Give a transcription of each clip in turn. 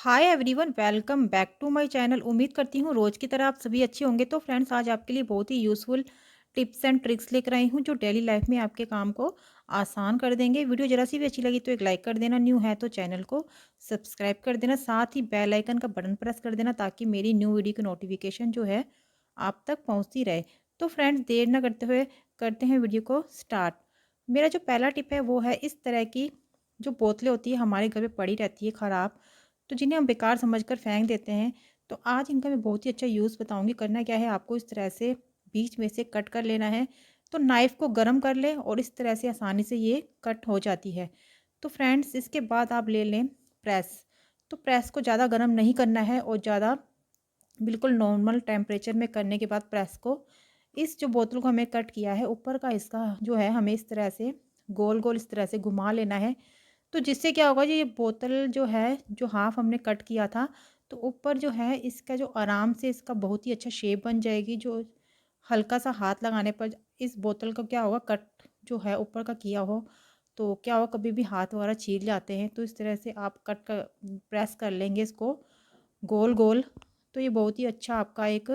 Hi everyone, welcome back to my channel. उम्मीद करती हूँ रोज़ की तरह आप सभी अच्छे होंगे। तो फ्रेंड्स, आज आपके लिए बहुत ही यूज़फुल टिप्स एंड ट्रिक्स लेकर आई हूँ जो डेली लाइफ में आपके काम को आसान कर देंगे। वीडियो ज़रा सी भी अच्छी लगी तो एक लाइक कर देना, न्यू है तो चैनल को सब्सक्राइब कर देना, साथ ही बेल आइकन का बटन प्रेस कर देना ताकि मेरी न्यू वीडियो की नोटिफिकेशन जो है आप तक पहुँचती रहे। तो फ्रेंड्स, देर ना करते हुए करते हैं वीडियो को स्टार्ट। मेरा जो पहला टिप है वो है, इस तरह की जो बोतलें होती है हमारे घर में पड़ी रहती है ख़राब, तो जिन्हें हम बेकार समझकर फेंक देते हैं। तो आज इनका मैं बहुत ही अच्छा यूज़ बताऊंगी। करना क्या है, आपको इस तरह से बीच में से कट कर लेना है। तो नाइफ़ को गर्म कर लें और इस तरह से आसानी से ये कट हो जाती है। तो फ्रेंड्स, इसके बाद आप ले लें प्रेस। तो प्रेस को ज़्यादा गर्म नहीं करना है और ज़्यादा बिल्कुल नॉर्मल टेम्परेचर में करने के बाद प्रेस को, इस जो बोतल को हमें कट किया है ऊपर का इसका जो है, हमें इस तरह से गोल गोल इस तरह से घुमा लेना है। तो जिससे क्या होगा, ये बोतल जो है, जो हाफ हमने कट किया था, तो ऊपर जो है इसका जो आराम से इसका बहुत ही अच्छा शेप बन जाएगी। जो हल्का सा हाथ लगाने पर इस बोतल का क्या होगा, कट जो है ऊपर का किया हो तो क्या होगा, कभी भी हाथ वगैरह छील जाते हैं। तो इस तरह से आप कट कर प्रेस कर लेंगे इसको गोल गोल, तो ये बहुत ही अच्छा आपका एक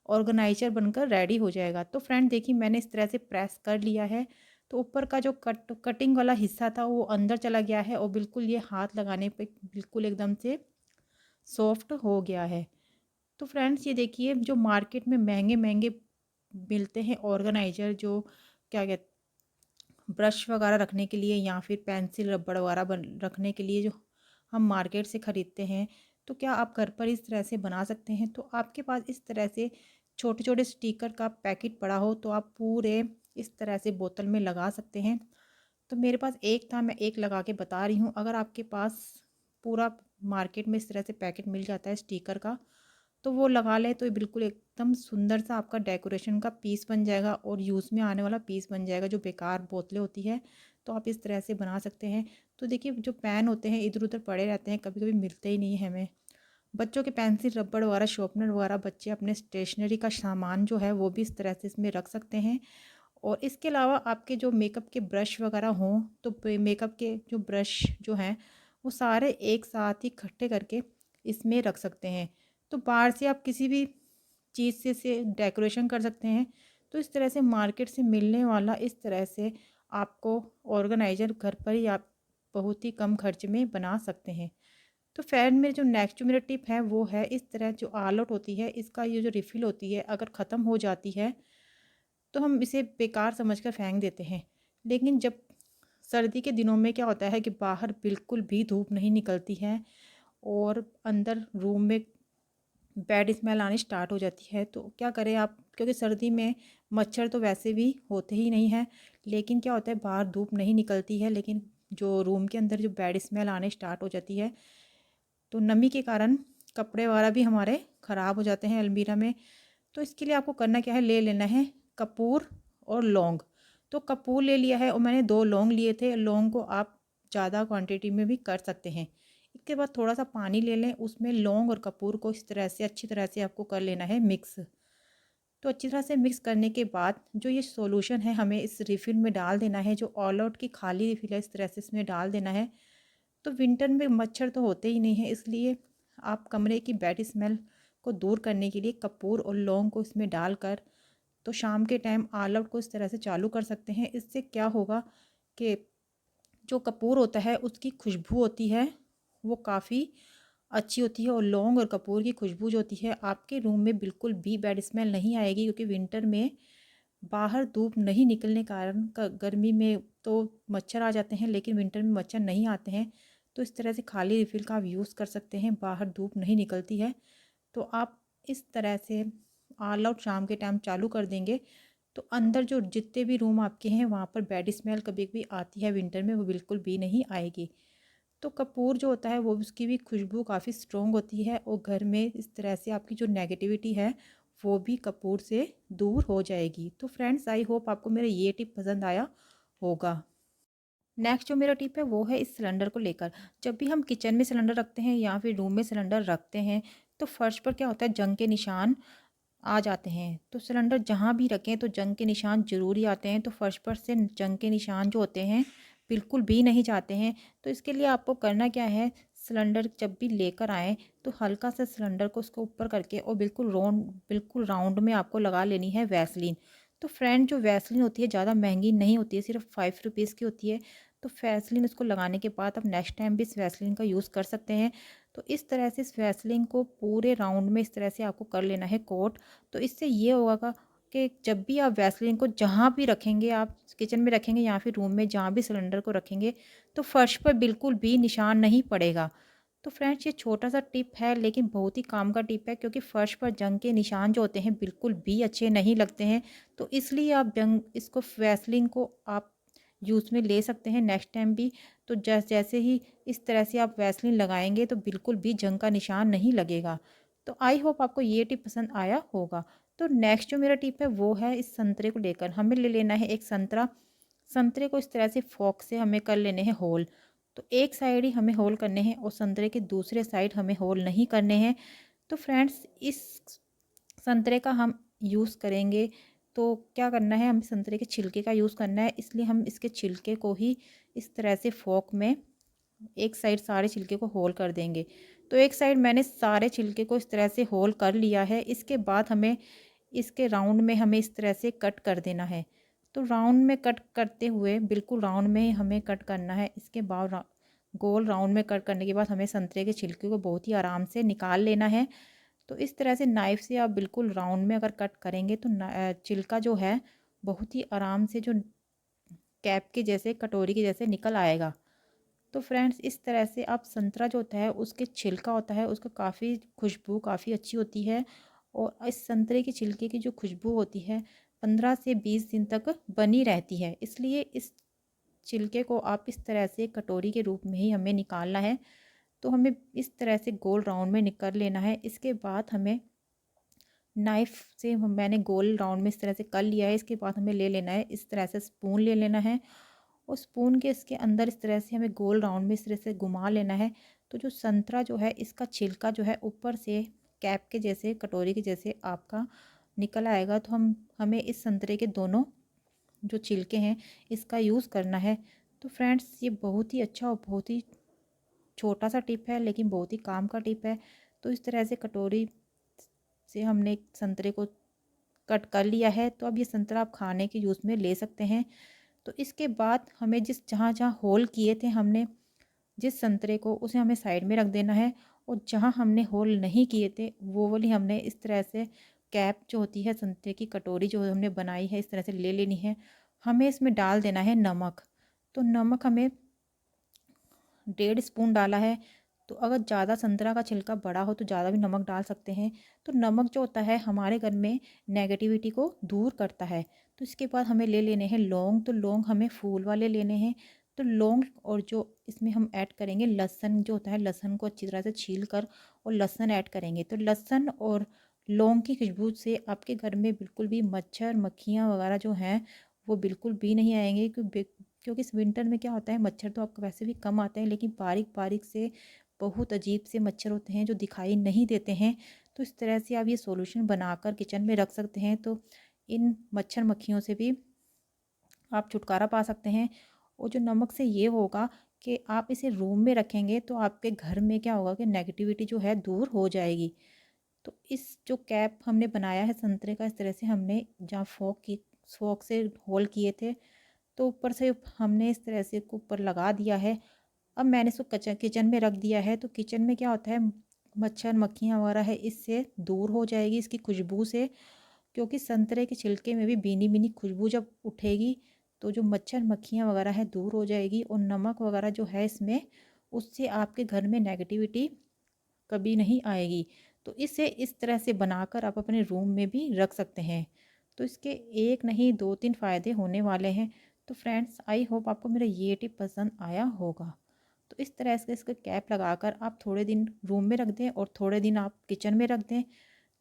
ऑर्गेनाइजर बनकर रेडी हो जाएगा। तो फ्रेंड देखिए, मैंने इस तरह से प्रेस कर लिया है। तो ऊपर का जो कटिंग वाला हिस्सा था वो अंदर चला गया है और बिल्कुल ये हाथ लगाने पे बिल्कुल एकदम से सॉफ्ट हो गया है। तो फ्रेंड्स, ये देखिए, जो मार्केट में महंगे महंगे मिलते हैं ऑर्गेनाइजर, जो क्या कहते, ब्रश वगैरह रखने के लिए या फिर पेंसिल रबड़ वगैरह रखने के लिए, जो हम मार्केट से ख़रीदते हैं, तो क्या आप घर पर इस तरह से बना सकते हैं। तो आपके पास इस तरह से छोटे छोटे स्टिकर का पैकेट पड़ा हो तो आप पूरे इस तरह से बोतल में लगा सकते हैं। तो मेरे पास एक था, मैं एक लगा के बता रही हूँ। अगर आपके पास पूरा मार्केट में इस तरह से पैकेट मिल जाता है स्टिकर का, तो वो लगा लें तो ये बिल्कुल एकदम सुंदर सा आपका डेकोरेशन का पीस बन जाएगा और यूज़ में आने वाला पीस बन जाएगा। जो बेकार बोतलें होती है तो आप इस तरह से बना सकते हैं। तो देखिए, जो पेन होते हैं इधर उधर पड़े रहते हैं, कभी कभी मिलते ही नहीं है हमें। बच्चों के पेंसिल रबड़ वगैरह शॉर्पनर वगैरह, बच्चे अपने स्टेशनरी का सामान जो है वो भी इस तरह से इसमें रख सकते हैं। और इसके अलावा आपके जो मेकअप के ब्रश वगैरह हों, तो मेकअप के जो ब्रश जो हैं वो सारे एक साथ ही इकट्ठे करके इसमें रख सकते हैं। तो बाहर से आप किसी भी चीज़ से डेकोरेशन कर सकते हैं। तो इस तरह से मार्केट से मिलने वाला इस तरह से आपको ऑर्गेनाइजर घर पर ही आप बहुत ही कम खर्च में बना सकते हैं। तो फ्रेंड, मेरे जो नेक्स्ट जो मेरा टिप है वो है, इस तरह जो ऑल आउट होती है, इसका ये जो रिफ़िल होती है अगर ख़त्म हो जाती है तो हम इसे बेकार समझकर फेंक देते हैं। लेकिन जब सर्दी के दिनों में क्या होता है कि बाहर बिल्कुल भी धूप नहीं निकलती है और अंदर रूम में बैड स्मेल आनी स्टार्ट हो जाती है, तो क्या करें आप, क्योंकि सर्दी में मच्छर तो वैसे भी होते ही नहीं हैं। लेकिन क्या होता है, बाहर धूप नहीं निकलती है लेकिन जो रूम के अंदर जो बैड स्मेल आने स्टार्ट हो जाती है, तो नमी के कारण कपड़े वगैरह भी हमारे ख़राब हो जाते हैं अलमीरा में। तो इसके लिए आपको करना क्या है, ले लेना है कपूर और लौंग। तो कपूर ले लिया है और मैंने 2 लौंग लिए थे। लौंग को आप ज़्यादा क्वांटिटी में भी कर सकते हैं। इसके बाद थोड़ा सा पानी ले लें, उसमें लौंग और कपूर को इस तरह से अच्छी तरह से आपको कर लेना है मिक्स। तो अच्छी तरह से मिक्स करने के बाद जो ये सॉल्यूशन है हमें इस रिफ़िल में डाल देना है। जो ऑल आउट की खाली रिफ़िल है इस तरह से इसमें डाल देना है। तो विंटर में मच्छर तो होते ही नहीं हैं, इसलिए आप कमरे की बैड स्मेल को दूर करने के लिए कपूर और लौंग को इसमें डालकर तो शाम के टाइम ऑल आउट को इस तरह से चालू कर सकते हैं। इससे क्या होगा कि जो कपूर होता है उसकी खुशबू होती है वो काफ़ी अच्छी होती है, और लौंग और कपूर की खुशबू जो होती है आपके रूम में बिल्कुल भी बैड स्मेल नहीं आएगी। क्योंकि विंटर में बाहर धूप नहीं निकलने कारण गर्मी में तो मच्छर आ जाते हैं लेकिन विंटर में मच्छर नहीं आते हैं। तो इस तरह से खाली रिफ़िल का आप यूज़ कर सकते हैं, बाहर धूप नहीं निकलती है। तो आप इस तरह से ऑल आउट शाम के टाइम चालू कर देंगे तो अंदर जो जितने भी रूम आपके हैं वहाँ पर बैड स्मेल कभी भी आती है विंटर में वो बिल्कुल भी नहीं आएगी। तो कपूर जो होता है वो उसकी भी खुशबू काफ़ी स्ट्रॉन्ग होती है और घर में इस तरह से आपकी जो नेगेटिविटी है वो भी कपूर से दूर हो जाएगी। तो फ्रेंड्स, आई होप आपको मेरा ये टिप पसंद आया होगा। नेक्स्ट जो मेरा टिप है वो है इस सिलेंडर को लेकर। जब भी हम किचन में सिलेंडर रखते हैं या फिर रूम में सिलेंडर रखते हैं तो फर्श पर क्या होता है, जंग के निशान आ जाते हैं। तो सिलेंडर जहाँ भी रखें तो जंग के निशान ज़रूर ही आते हैं। तो फर्श पर से जंग के निशान जो होते हैं बिल्कुल भी नहीं जाते हैं। तो इसके लिए आपको करना क्या है, सिलेंडर जब भी लेकर आएँ तो हल्का सा सिलेंडर को उसके ऊपर करके और बिल्कुल राउंड में आपको लगा लेनी है वैसलीन। तो फ्रेंड जो वैसलीन होती है ज़्यादा महंगी नहीं होती है, सिर्फ 5 रुपीज़ की होती है। तो वैसलीन उसको लगाने के बाद आप नेक्स्ट टाइम भी इस वैसलीन का यूज़ कर सकते हैं। तो इस तरह से इस वैसलीन को पूरे राउंड में इस तरह से आपको कर लेना है कोट। तो इससे ये होगा कि जब भी आप वैसलीन को जहाँ भी रखेंगे, आप किचन में रखेंगे या फिर रूम में जहाँ भी सिलेंडर को रखेंगे, तो फर्श पर बिल्कुल भी निशान नहीं पड़ेगा। तो फ्रेंड्स ये छोटा-सा टिप है लेकिन बहुत ही काम का टिप है, क्योंकि फ़र्श पर जंग के निशान जो होते हैं बिल्कुल भी अच्छे नहीं लगते हैं। तो इसलिए आप जंग इसको वैसलीन को आप यूज़ में ले सकते हैं नेक्स्ट टाइम भी। तो जैसे ही इस तरह से आप वैसलीन लगाएँगे तो बिल्कुल भी जंग का निशान नहीं लगेगा। तो आई होप आपको ये टिप पसंद आया होगा। तो नेक्स्ट जो मेरा टिप है वो है इस संतरे को लेकर। हमें ले लेना है एक संतरा। संतरे को इस तरह से फ़ोर्क से हमें कर लेने हैं होल। तो एक साइड ही हमें होल करने हैं और संतरे के दूसरे साइड हमें होल नहीं करने हैं। तो फ्रेंड्स इस संतरे का हम यूज़ करेंगे तो क्या करना है, हमें संतरे के छिलके का यूज़ करना है, इसलिए हम इसके छिलके को ही इस तरह से फ़ोर्क में एक साइड सारे छिलके को होल कर देंगे। तो एक साइड मैंने सारे छिलके को इस तरह से होल कर लिया है। इसके बाद हमें इसके राउंड में हमें इस तरह से कट कर देना है। तो राउंड में कट करते हुए बिल्कुल राउंड में हमें कट करना है। इसके बाद गोल राउंड में कट करने के बाद हमें संतरे के छिलके को बहुत ही आराम से निकाल लेना है। तो इस तरह से नाइफ़ से आप बिल्कुल राउंड में अगर कट करेंगे तो छिलका जो है बहुत ही आराम से जो कैप के जैसे कटोरी के जैसे निकल आएगा। तो फ्रेंड्स इस तरह से आप संतरा जो होता है उसके छिलका होता है उसका काफ़ी खुशबू काफ़ी अच्छी होती है, और इस संतरे के छिलके की जो खुशबू होती है 15 से 20 दिन तक बनी रहती है। इसलिए इस छिलके को आप इस तरह से कटोरी के रूप में ही हमें निकालना है। तो हमें इस तरह से गोल राउंड में निकाल लेना है। इसके बाद हमें नाइफ़ से मैंने गोल राउंड में इस तरह से कर लिया है। इसके बाद हमें ले लेना है इस तरह से स्पून ले लेना है और स्पून के इसके अंदर इस तरह से हमें गोल राउंड में इस तरह से घुमा लेना है। तो जो संतरा जो है इसका छिलका जो है ऊपर से कैप के जैसे कटोरी के जैसे आपका निकल आएगा। तो हमें इस संतरे के दोनों जो छिलके हैं इसका यूज़ करना है। तो फ्रेंड्स ये बहुत ही अच्छा और बहुत ही छोटा सा टिप है लेकिन बहुत ही काम का टिप है। तो इस तरह से कटोरी से हमने संतरे को कट कर लिया है। तो अब ये संतरा आप खाने के यूज़ में ले सकते हैं। तो इसके बाद हमें जहाँ जहाँ होल किए थे हमने जिस संतरे को, उसे हमें साइड में रख देना है, और जहाँ हमने होल नहीं किए थे वो वाली हमने इस तरह से कैप जो होती है संतरे की कटोरी जो हमने बनाई है इस तरह से ले लेनी है। हमें इसमें डाल देना है नमक। तो नमक हमें 1.5 स्पून डाला है। तो अगर ज़्यादा संतरा का छिलका बड़ा हो तो ज़्यादा भी नमक डाल सकते हैं। तो नमक जो होता है हमारे घर में नेगेटिविटी को दूर करता है। तो इसके बाद हमें ले लेने हैं लौंग। तो लौंग हमें फूल वाले लेने हैं। तो लौंग और जो इसमें हम ऐड करेंगे लहसुन जो होता है, लहसुन को अच्छी तरह से छील कर और लहसुन ऐड करेंगे। तो लहसुन और लौंग की खुशबू से आपके घर में बिल्कुल भी मच्छर मक्खियाँ वगैरह जो हैं वो बिल्कुल भी नहीं आएंगे। क्योंकि इस विंटर में क्या होता है, मच्छर तो आपको वैसे भी कम आते हैं लेकिन बारीक बारीक से बहुत अजीब से मच्छर होते हैं जो दिखाई नहीं देते हैं। तो इस तरह से आप ये सॉल्यूशन बनाकर किचन में रख सकते हैं। तो इन मच्छर मक्खियों से भी आप छुटकारा पा सकते हैं। और जो नमक से ये होगा कि आप इसे रूम में रखेंगे तो आपके घर में क्या होगा कि नेगेटिविटी जो है दूर हो जाएगी। तो इस जो कैप हमने बनाया है संतरे का, इस तरह से हमने जहाँ फोक से होल किए थे तो ऊपर से हमने इस तरह से ऊपर लगा दिया है। अब मैंने इसको किचन में रख दिया है। तो किचन में क्या होता है, मच्छर मक्खियाँ वगैरह है इससे दूर हो जाएगी इसकी खुशबू से। क्योंकि संतरे के छिलके में भी भीनी भीनी खुशबू जब उठेगी तो जो मच्छर मक्खियाँ वगैरह है दूर हो जाएगी, और नमक वगैरह जो है इसमें उससे आपके घर में नेगेटिविटी कभी नहीं आएगी। तो इसे इस तरह से बनाकर आप अपने रूम में भी रख सकते हैं। तो इसके एक नहीं 2-3 फ़ायदे होने वाले हैं। तो फ्रेंड्स आई होप आपको मेरा ये टिप पसंद आया होगा। तो इस तरह से इसका कैप लगाकर आप थोड़े दिन रूम में रख दें और थोड़े दिन आप किचन में रख दें।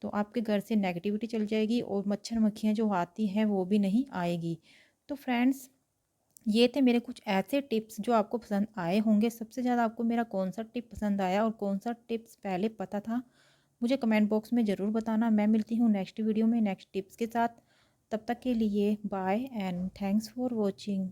तो आपके घर से नेगेटिविटी चल जाएगी और मच्छर मक्खियाँ जो आती हैं वो भी नहीं आएगी। तो फ्रेंड्स ये थे मेरे कुछ ऐसे टिप्स जो आपको पसंद आए होंगे। सबसे ज़्यादा आपको मेरा कौन सा टिप पसंद आया और कौन सा टिप्स पहले पता था, मुझे कमेंट बॉक्स में ज़रूर बताना। मैं मिलती हूँ नेक्स्ट वीडियो में नेक्स्ट टिप्स के साथ। तब तक के लिए bye and thanks for watching.